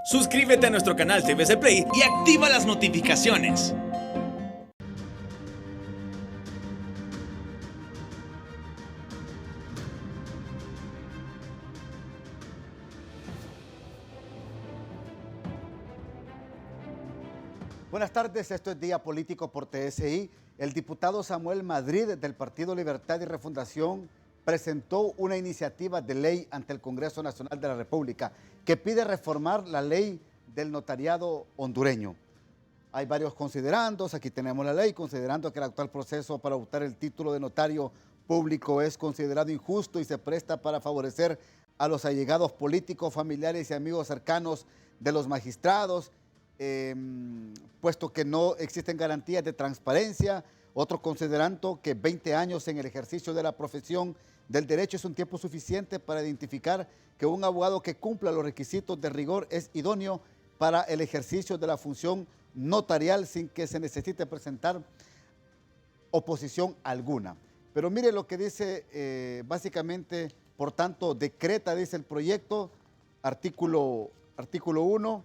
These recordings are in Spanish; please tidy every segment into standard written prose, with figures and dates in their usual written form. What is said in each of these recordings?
Suscríbete a nuestro canal TVC Play y activa las notificaciones. Buenas tardes, esto es Día Político por TSI. El diputado Samuel Madrid del Partido Libertad y Refundación presentó una iniciativa de ley ante el Congreso Nacional de la República que pide reformar la ley del notariado hondureño. Hay varios considerandos, aquí tenemos la ley, considerando que el actual proceso para optar el título de notario público es considerado injusto y se presta para favorecer a los allegados políticos, familiares y amigos cercanos de los magistrados, puesto que no existen garantías de transparencia. Otro considerando que 20 años en el ejercicio de la profesión del derecho es un tiempo suficiente para identificar que un abogado que cumpla los requisitos de rigor es idóneo para el ejercicio de la función notarial sin que se necesite presentar oposición alguna. Pero mire lo que dice básicamente, por tanto, decreta, dice el proyecto, artículo 1,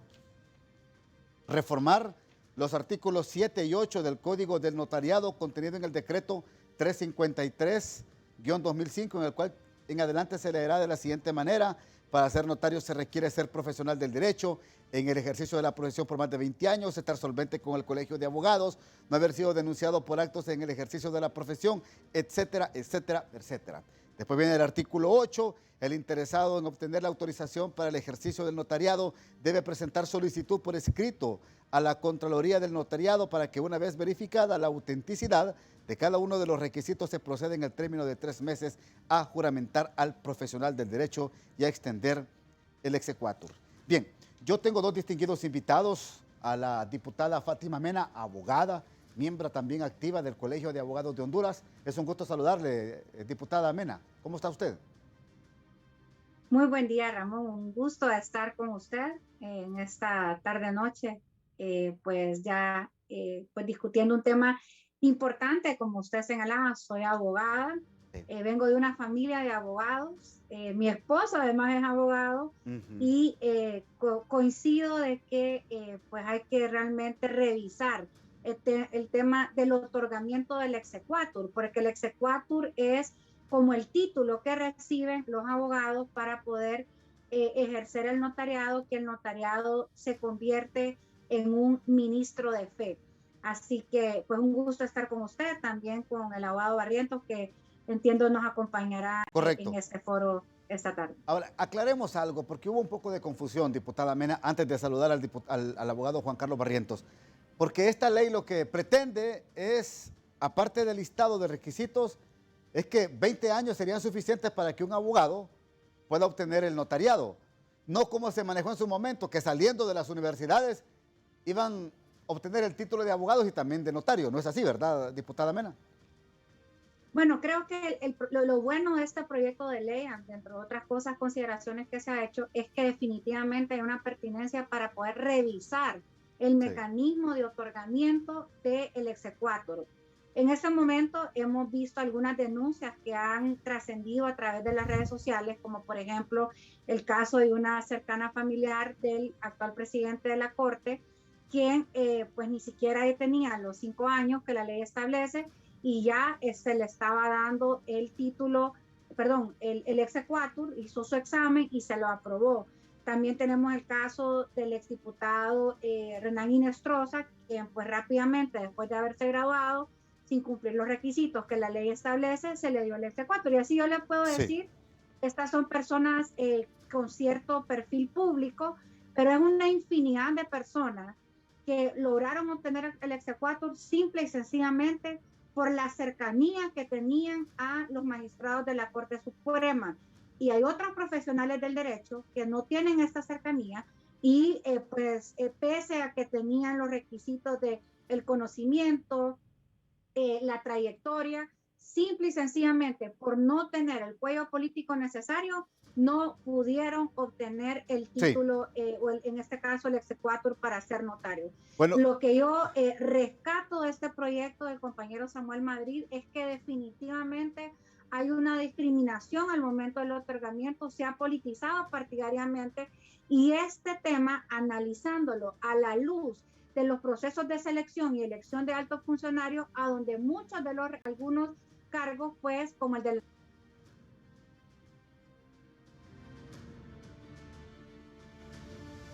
reformar los artículos 7 y 8 del Código del Notariado contenido en el decreto 353-2005, en el cual en adelante se leerá de la siguiente manera: para ser notario se requiere ser profesional del derecho, en el ejercicio de la profesión por más de 20 años, estar solvente con el Colegio de Abogados, no haber sido denunciado por actos en el ejercicio de la profesión, etcétera, etcétera, etcétera. Después viene el artículo 8, el interesado en obtener la autorización para el ejercicio del notariado debe presentar solicitud por escrito a la Contraloría del Notariado para que, una vez verificada la autenticidad de cada uno de los requisitos, se proceda en el término de 3 meses a juramentar al profesional del derecho y a extender el exequatur. Bien, yo tengo dos distinguidos invitados: a la diputada Fátima Mena, abogada, miembro también activa del Colegio de Abogados de Honduras. Es un gusto saludarle, diputada Mena. ¿Cómo está usted? Muy buen día, Ramón. Un gusto estar con usted en esta tarde-noche, pues ya pues discutiendo un tema importante. Como usted señalaba, soy abogada, Sí. vengo de una familia de abogados, mi esposo además es abogado, y coincido de que pues hay que realmente revisar el tema del otorgamiento del exequatur, porque el exequatur es como el título que reciben los abogados para poder ejercer el notariado, que el notariado se convierte en un ministro de fe. Así que pues un gusto estar con usted, también con el abogado Barrientos, que entiendo nos acompañará en Correcto. este foro esta tarde. Ahora, aclaremos algo, porque hubo un poco de confusión, diputada Mena, antes de saludar al abogado Juan Carlos Barrientos, porque esta ley lo que pretende es, aparte del listado de requisitos, es que 20 años serían suficientes para que un abogado pueda obtener el notariado. No como se manejó en su momento, que saliendo de las universidades iban a obtener el título de abogados y también de notario. No es así, ¿verdad, diputada Mena? Bueno, creo que lo bueno de este proyecto de ley, entre otras cosas, consideraciones que se ha hecho, es que definitivamente hay una pertinencia para poder revisar el Sí. mecanismo de otorgamiento del exequatur. En este momento hemos visto algunas denuncias que han trascendido a través de las redes sociales, como por ejemplo el caso de una cercana familiar del actual presidente de la Corte, quien pues ni siquiera tenía los 5 años que la ley establece y ya se le estaba dando el título, perdón, el exequatur, hizo su examen y se lo aprobó. También tenemos el caso del exdiputado Renán Inestrosa, quien pues rápidamente, después de haberse graduado, sin cumplir los requisitos que la ley establece, se le dio el exequatur. Y así yo le puedo Sí. decir, estas son personas con cierto perfil público, pero es una infinidad de personas que lograron obtener el exequatur simple y sencillamente por la cercanía que tenían a los magistrados de la Corte Suprema. Y hay otros profesionales del derecho que no tienen esta cercanía y pese a que tenían los requisitos de el conocimiento, la trayectoria, simple y sencillamente por no tener el cuello político necesario, no pudieron obtener el Sí. título en este caso el exequatur para ser notario. Bueno, Lo que yo rescato de este proyecto del compañero Samuel Madrid es que definitivamente hay una discriminación al momento del otorgamiento, se ha politizado partidariamente y este tema, analizándolo a la luz de los procesos de selección y elección de altos funcionarios, a donde muchos de algunos cargos, pues, como el del...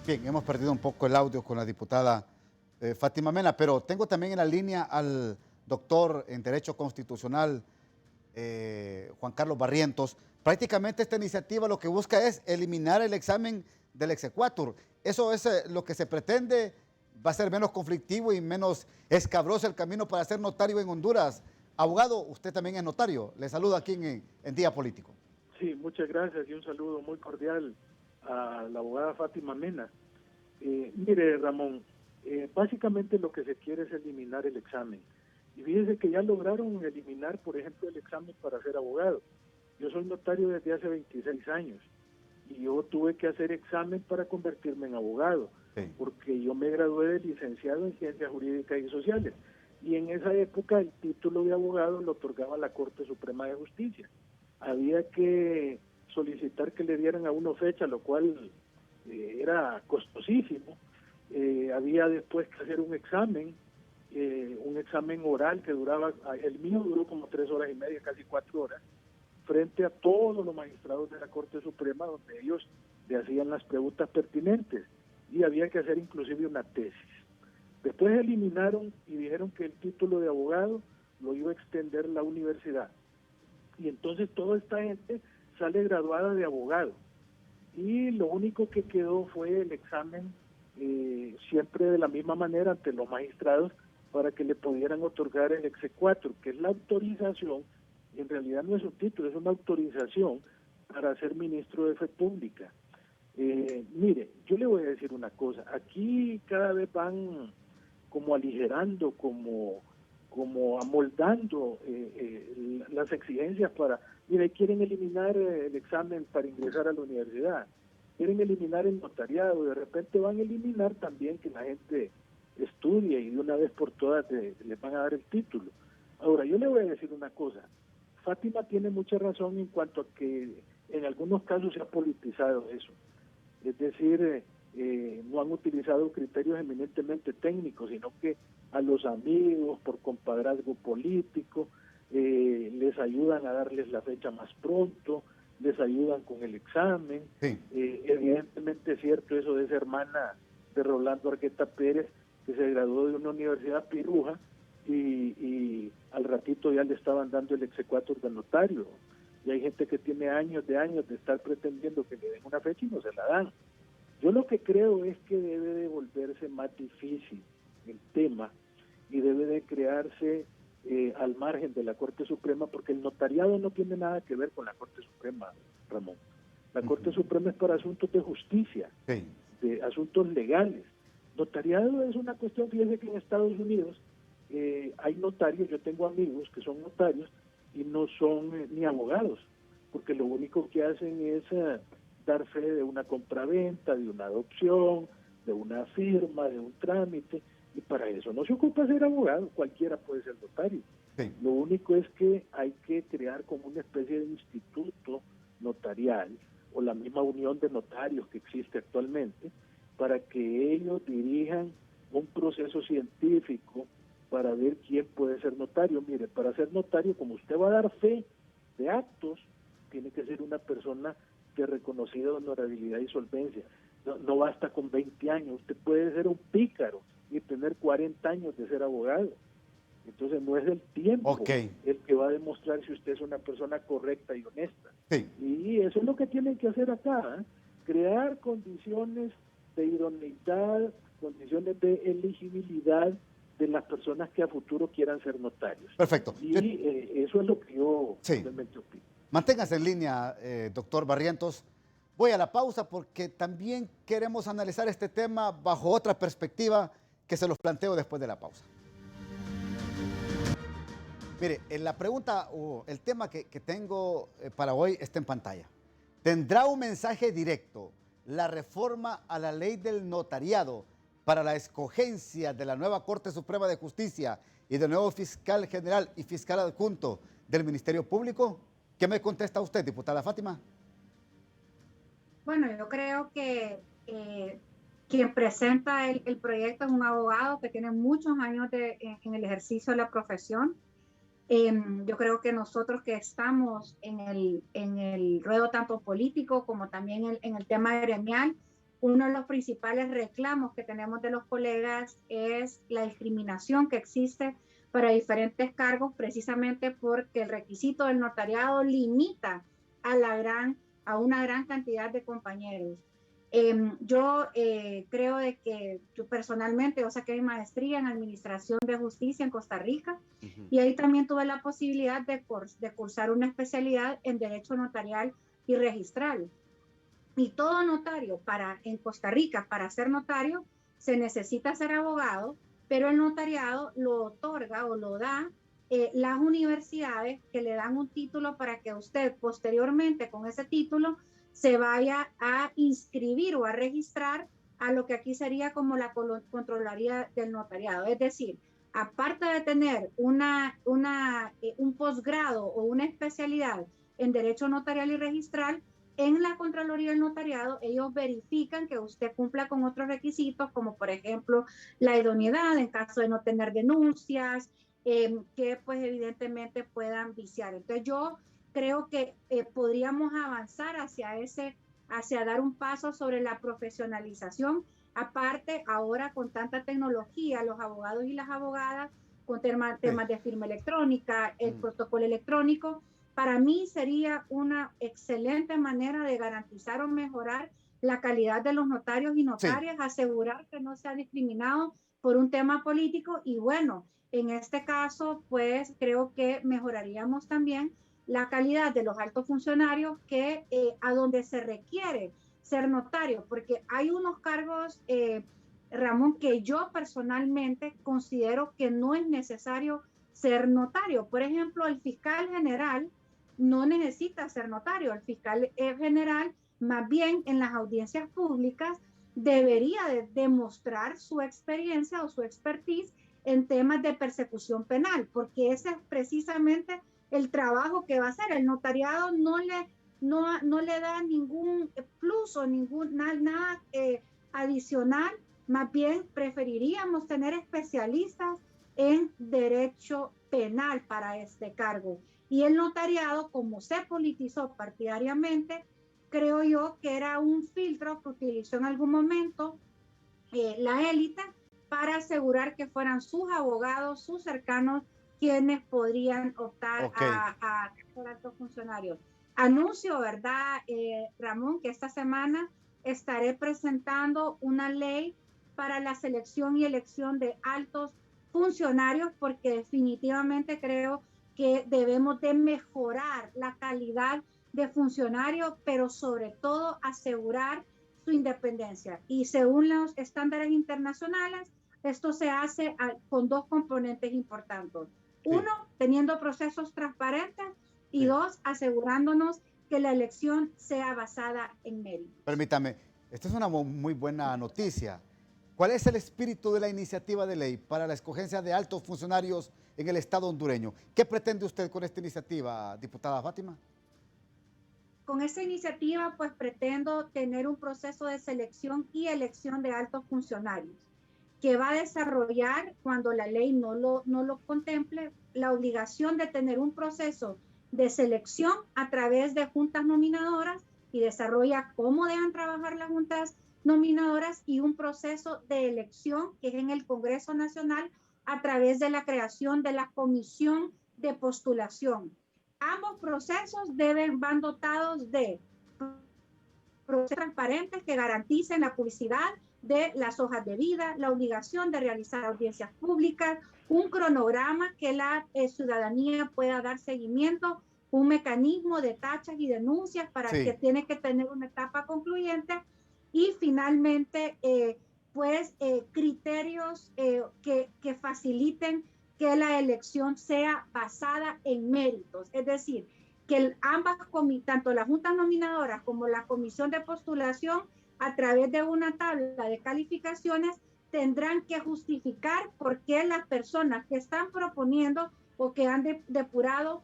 Bien, hemos perdido un poco el audio con la diputada Fátima Mena, pero tengo también en la línea al doctor en Derecho Constitucional, Juan Carlos Barrientos. Prácticamente esta iniciativa lo que busca es eliminar el examen del exequatur. Eso es lo que se pretende. Va a ser menos conflictivo y menos escabroso el camino para ser notario en Honduras. Abogado, usted también es notario. Le saludo aquí en Día Político. Sí, muchas gracias y un saludo muy cordial a la abogada Fátima Mena. Mire, Ramón, básicamente lo que se quiere es eliminar el examen. Y fíjese que ya lograron eliminar, por ejemplo, el examen para ser abogado. Yo soy notario desde hace 26 años y yo tuve que hacer examen para convertirme en abogado, sí, porque yo me gradué de licenciado en Ciencias Jurídicas y Sociales. Y en esa época el título de abogado lo otorgaba la Corte Suprema de Justicia. Había que solicitar que le dieran a uno fecha, lo cual era costosísimo. Había después que hacer un examen oral que duraba, el mío duró como 3 horas y media, casi 4 horas, frente a todos los magistrados de la Corte Suprema, donde ellos le hacían las preguntas pertinentes y había que hacer inclusive una tesis. Después eliminaron y dijeron que el título de abogado lo iba a extender la universidad. Y entonces toda esta gente sale graduada de abogado. Y lo único que quedó fue el examen, siempre de la misma manera ante los magistrados, para que le pudieran otorgar el exequatur, que es la autorización, en realidad no es un título, es una autorización para ser ministro de Fe Pública. Mire, yo le voy a decir una cosa, aquí cada vez van como aligerando, como amoldando las exigencias para, mire, quieren eliminar el examen para ingresar a la universidad, quieren eliminar el notariado, de repente van a eliminar también que la gente estudie y de una vez por todas les van a dar el título. Ahora, yo le voy a decir una cosa, Fátima tiene mucha razón en cuanto a que en algunos casos se ha politizado eso, es decir, no han utilizado criterios eminentemente técnicos, sino que a los amigos, por compadrazgo político, les ayudan a darles la fecha más pronto, les ayudan con el examen. Sí. Evidentemente es cierto eso de esa hermana de Rolando Argueta Pérez, que se graduó de una universidad piruja y al ratito ya le estaban dando el exequatur de notario. Y hay gente que tiene años de estar pretendiendo que le den una fecha y no se la dan. Yo lo que creo es que debe de volverse más difícil el tema y debe de crearse al margen de la Corte Suprema, porque el notariado no tiene nada que ver con la Corte Suprema, Ramón. La Corte Suprema es para asuntos de justicia, sí, de asuntos legales. Notariado es una cuestión, fíjense que en Estados Unidos hay notarios, yo tengo amigos que son notarios y no son ni abogados, porque lo único que hacen es dar fe de una compraventa, de una adopción, de una firma, de un trámite, y para eso no se ocupa ser abogado, cualquiera puede ser notario. Sí. Lo único es que hay que crear como una especie de instituto notarial, o la misma unión de notarios que existe actualmente, para que ellos dirijan un proceso científico para ver quién puede ser notario. Mire, para ser notario, como usted va a dar fe de actos, tiene que ser una persona de reconocida honorabilidad y solvencia. No basta con 20 años, usted puede ser un pícaro y tener 40 años de ser abogado. Entonces no es el tiempo el que va a demostrar si usted es una persona correcta y honesta. Sí. Y eso es lo que tienen que hacer acá, crear condiciones de idoneidad, condiciones de elegibilidad de las personas que a futuro quieran ser notarios. Perfecto. Y eso es lo que yo realmente opino. Manténgase en línea, doctor Barrientos. Voy a la pausa porque también queremos analizar este tema bajo otra perspectiva que se los planteo después de la pausa. Mire, en la pregunta o el tema que tengo para hoy está en pantalla. ¿Tendrá un mensaje directo la reforma a la ley del notariado para la escogencia de la nueva Corte Suprema de Justicia y del nuevo fiscal general y fiscal adjunto del Ministerio Público? ¿Qué me contesta usted, diputada Fátima? Bueno, yo creo que quien presenta el proyecto es un abogado que tiene muchos años en el ejercicio de la profesión. Yo creo que nosotros que estamos en el ruedo tanto político como también en el tema gremial, uno de los principales reclamos que tenemos de los colegas es la discriminación que existe para diferentes cargos, precisamente porque el requisito del notariado limita a una gran cantidad de compañeros. Yo creo de que yo personalmente, yo saqué mi maestría en Administración de Justicia en Costa Rica, y ahí también tuve la posibilidad de cursar una especialidad en Derecho Notarial y Registral. Y todo notario en Costa Rica, para ser notario, se necesita ser abogado, pero el notariado lo otorga o lo da las universidades, que le dan un título para que usted posteriormente con ese título se vaya a inscribir o a registrar a lo que aquí sería como la Contraloría del Notariado. Es decir, aparte de tener un posgrado o una especialidad en Derecho Notarial y Registral, en la Contraloría del Notariado ellos verifican que usted cumpla con otros requisitos, como por ejemplo la idoneidad en caso de no tener denuncias, que pues evidentemente puedan viciar. Entonces yo creo que podríamos avanzar hacia dar un paso sobre la profesionalización. Aparte, ahora con tanta tecnología, los abogados y las abogadas, con temas de firma electrónica, el protocolo electrónico, para mí sería una excelente manera de garantizar o mejorar la calidad de los notarios y notarias, asegurar que no sea discriminado por un tema político. Y bueno, en este caso, pues creo que mejoraríamos también la calidad de los altos funcionarios que a donde se requiere ser notario, porque hay unos cargos, Ramón, que yo personalmente considero que no es necesario ser notario. Por ejemplo, el fiscal general no necesita ser notario. El fiscal general, más bien en las audiencias públicas, debería de demostrar su experiencia o su expertise en temas de persecución penal, porque ese es precisamente el trabajo que va a hacer. El notariado no le da ningún plus o nada adicional. Más bien preferiríamos tener especialistas en derecho penal para este cargo. Y el notariado, como se politizó partidariamente, creo yo que era un filtro que utilizó en algún momento la élite para asegurar que fueran sus abogados, sus cercanos, quienes podrían optar a ser altos funcionarios. Anuncio, ¿verdad, Ramón, que esta semana estaré presentando una ley para la selección y elección de altos funcionarios, porque definitivamente creo que debemos de mejorar la calidad de funcionarios, pero sobre todo asegurar su independencia. Y según los estándares internacionales, esto se hace con dos componentes importantes. Uno, teniendo procesos transparentes, y dos, asegurándonos que la elección sea basada en méritos. Permítame, esta es una muy buena noticia. ¿Cuál es el espíritu de la iniciativa de ley para la escogencia de altos funcionarios en el Estado hondureño? ¿Qué pretende usted con esta iniciativa, diputada Fátima? Con esta iniciativa, pues pretendo tener un proceso de selección y elección de altos funcionarios que va a desarrollar, cuando la ley no lo contemple, la obligación de tener un proceso de selección a través de juntas nominadoras, y desarrolla cómo deben trabajar las juntas nominadoras, y un proceso de elección que es en el Congreso Nacional a través de la creación de la comisión de postulación. Ambos procesos van dotados de procesos transparentes que garanticen la publicidad de las hojas de vida, la obligación de realizar audiencias públicas, un cronograma que la ciudadanía pueda dar seguimiento, un mecanismo de tachas y denuncias para que tiene que tener una etapa concluyente, y finalmente criterios que faciliten que la elección sea basada en méritos. Es decir, que tanto las juntas nominadoras como la comisión de postulación, a través de una tabla de calificaciones, tendrán que justificar por qué las personas que están proponiendo o que han depurado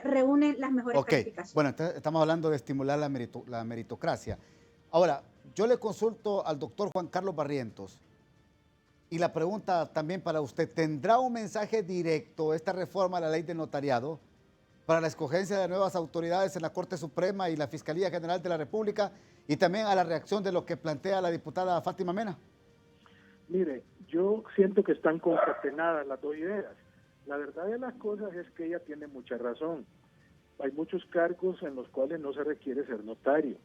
reúnen las mejores Ok, calificaciones. bueno, entonces estamos hablando de estimular la meritocracia. Ahora, yo le consulto al doctor Juan Carlos Barrientos y la pregunta también para usted, ¿tendrá un mensaje directo esta reforma a la ley del notariado para la escogencia de nuevas autoridades en la Corte Suprema y la Fiscalía General de la República y también a la reacción de lo que plantea la diputada Fátima Mena? Mire, yo siento que están concatenadas las dos ideas. La verdad de las cosas es que ella tiene mucha razón. Hay muchos cargos en los cuales no se requiere ser notario,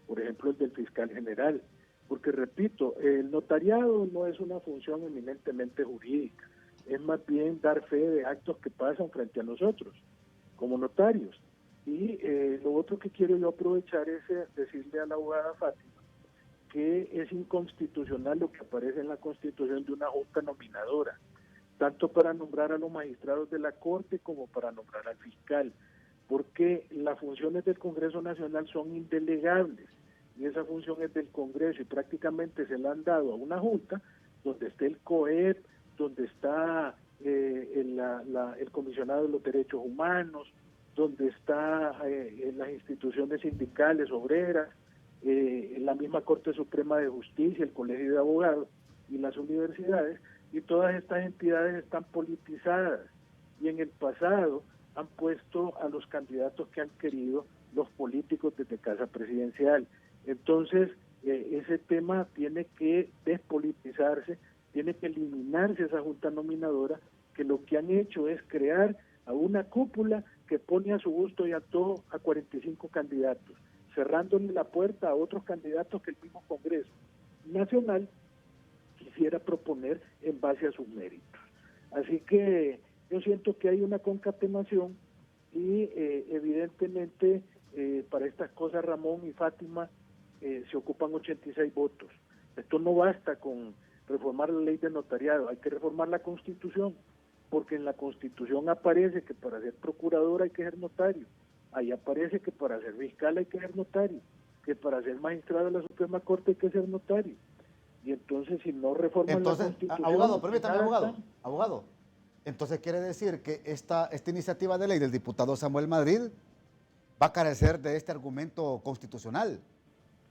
por ejemplo el del fiscal general, porque repito, el notariado no es una función eminentemente jurídica, es más bien dar fe de actos que pasan frente a nosotros, como notarios. Y lo otro que quiero yo aprovechar es decirle a la abogada Fátima que es inconstitucional lo que aparece en la Constitución de una junta nominadora, tanto para nombrar a los magistrados de la Corte como para nombrar al fiscal, porque las funciones del Congreso Nacional son indelegables y esa función es del Congreso y prácticamente se la han dado a una junta donde está el COEP, donde está el Comisionado de los Derechos Humanos, donde está en las instituciones sindicales, obreras, la misma Corte Suprema de Justicia, el Colegio de Abogados y las universidades, y todas estas entidades están politizadas y en el pasado han puesto a los candidatos que han querido los políticos desde Casa Presidencial. Entonces, ese tema tiene que despolitizarse, tiene que eliminarse esa junta nominadora, que lo que han hecho es crear a una cúpula que pone a su gusto y a todo a 45 candidatos, cerrándole la puerta a otros candidatos que el mismo Congreso Nacional quisiera proponer en base a sus méritos. Así que yo siento que hay una concatenación y evidentemente para estas cosas Ramón y Fátima se ocupan 86 votos. Esto no basta con reformar la ley de notariado, hay que reformar la Constitución, porque en la Constitución aparece que para ser procurador hay que ser notario, ahí aparece que para ser fiscal hay que ser notario, que para ser magistrado de la Suprema Corte hay que ser notario. Y entonces si no reforman la Constitución... Abogado, permítame, abogado. Entonces quiere decir que esta iniciativa de ley del diputado Samuel Madrid va a carecer de este argumento constitucional.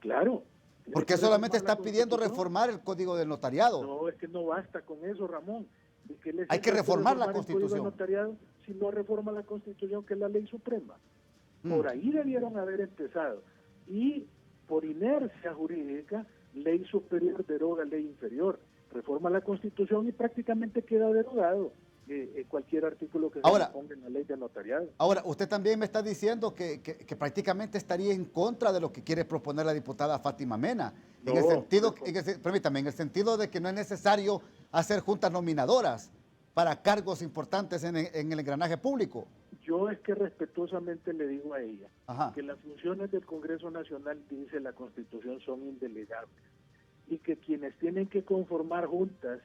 Claro. Porque solamente está pidiendo reformar el Código del Notariado. No, es que no basta con eso, Ramón. Hay que reformar la Constitución. Notariado, si no reforma la Constitución, que es la ley suprema. Por ahí debieron haber empezado. Y por inercia jurídica, ley superior deroga ley inferior. Reforma la Constitución y prácticamente queda derogado cualquier artículo que se ponga en la ley de notariado. Ahora, usted también me está diciendo que prácticamente estaría en contra de lo que quiere proponer la diputada Fátima Mena. No, en el sentido de que no es necesario hacer juntas nominadoras para cargos importantes en el engranaje público. Yo es que respetuosamente le digo a ella que las funciones del Congreso Nacional, dice la Constitución, son indelegables y que quienes tienen que conformar juntas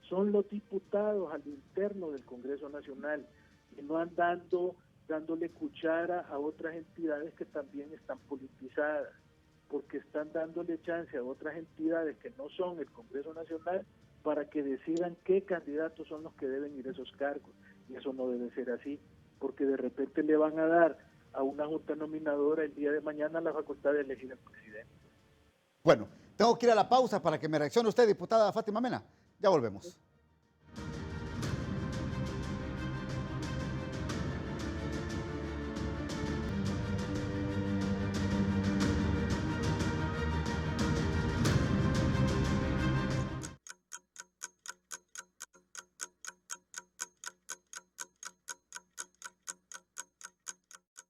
son los diputados al interno del Congreso Nacional y no dándole cuchara a otras entidades que también están politizadas, porque están dándole chance a otras entidades que no son el Congreso Nacional para que decidan qué candidatos son los que deben ir a esos cargos. Y eso no debe ser así, porque de repente le van a dar a una junta nominadora el día de mañana la facultad de elegir al presidente. Bueno, tengo que ir a la pausa para que me reaccione usted, diputada Fátima Mena. Ya volvemos.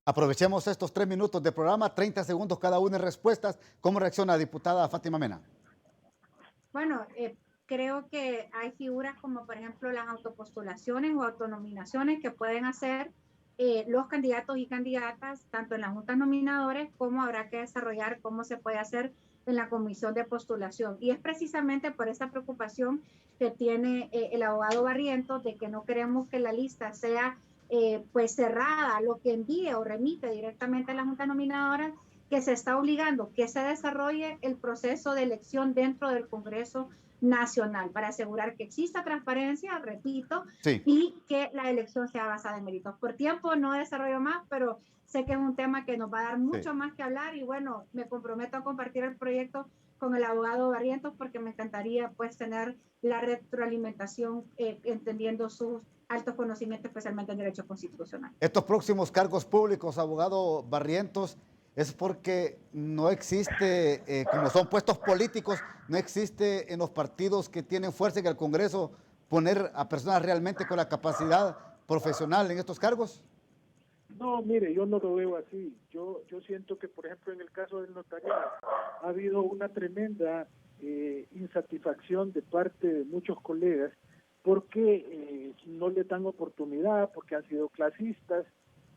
Aprovechemos estos 3 minutos de programa, 30 segundos cada uno en respuestas. ¿Cómo reacciona la diputada Fátima Mena? Bueno, creo que hay figuras como por ejemplo las autopostulaciones o autonominaciones que pueden hacer los candidatos y candidatas tanto en las juntas nominadoras como habrá que desarrollar cómo se puede hacer en la comisión de postulación. Y es precisamente por esa preocupación que tiene el abogado Barrientos de que no queremos que la lista sea pues cerrada, lo que envíe o remite directamente a la junta nominadora, que se está obligando que se desarrolle el proceso de elección dentro del Congreso nacional para asegurar que exista transparencia, repito, Sí. y que la elección sea basada en méritos. Por tiempo no desarrollo más, pero sé que es un tema que nos va a dar mucho más que hablar y bueno, me comprometo a compartir el proyecto con el abogado Barrientos porque me encantaría pues tener la retroalimentación entendiendo sus altos conocimientos, especialmente en derecho constitucional. Estos próximos cargos públicos, abogado Barrientos, es porque no existe, como son puestos políticos, no existe en los partidos que tienen fuerza en el Congreso poner a personas realmente con la capacidad profesional en estos cargos. No, mire, yo no lo veo así. Yo siento que, por ejemplo, en el caso del notariado, ha habido una tremenda insatisfacción de parte de muchos colegas porque no le dan oportunidad, porque han sido clasistas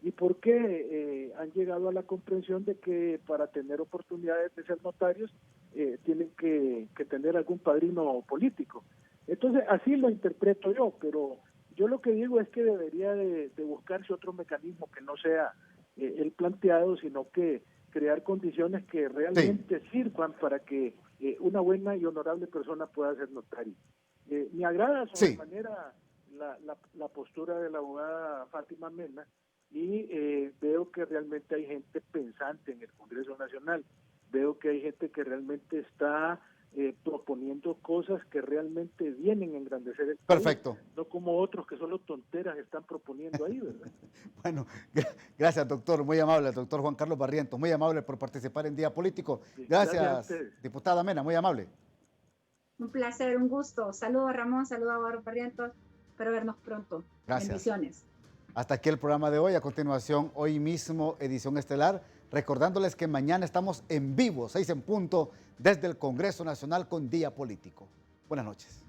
y porque han llegado a la comprensión de que para tener oportunidades de ser notarios tienen que tener algún padrino político. Entonces, así lo interpreto yo, pero yo lo que digo es que debería de buscarse otro mecanismo que no sea el planteado, sino que crear condiciones que realmente sirvan para que una buena y honorable persona pueda ser notario. Me agrada sobremanera la postura de la abogada Fátima Mena y veo que realmente hay gente pensante en el Congreso Nacional, veo que hay gente que realmente está proponiendo cosas que realmente vienen a engrandecer el país. Perfecto. No como otros que solo tonteras están proponiendo ahí, ¿verdad? Bueno, gracias, doctor. Muy amable, doctor Juan Carlos Barrientos. Muy amable por participar en Día Político. Sí, Gracias diputada Mena. Muy amable. Un placer, un gusto. Saludos, Ramón. Saludos a Barros Barrientos. Espero vernos pronto. Gracias. Bendiciones. Hasta aquí el programa de hoy. A continuación, hoy mismo, edición estelar. Recordándoles que mañana estamos en vivo, 6 en punto, desde el Congreso Nacional con Día Político. Buenas noches.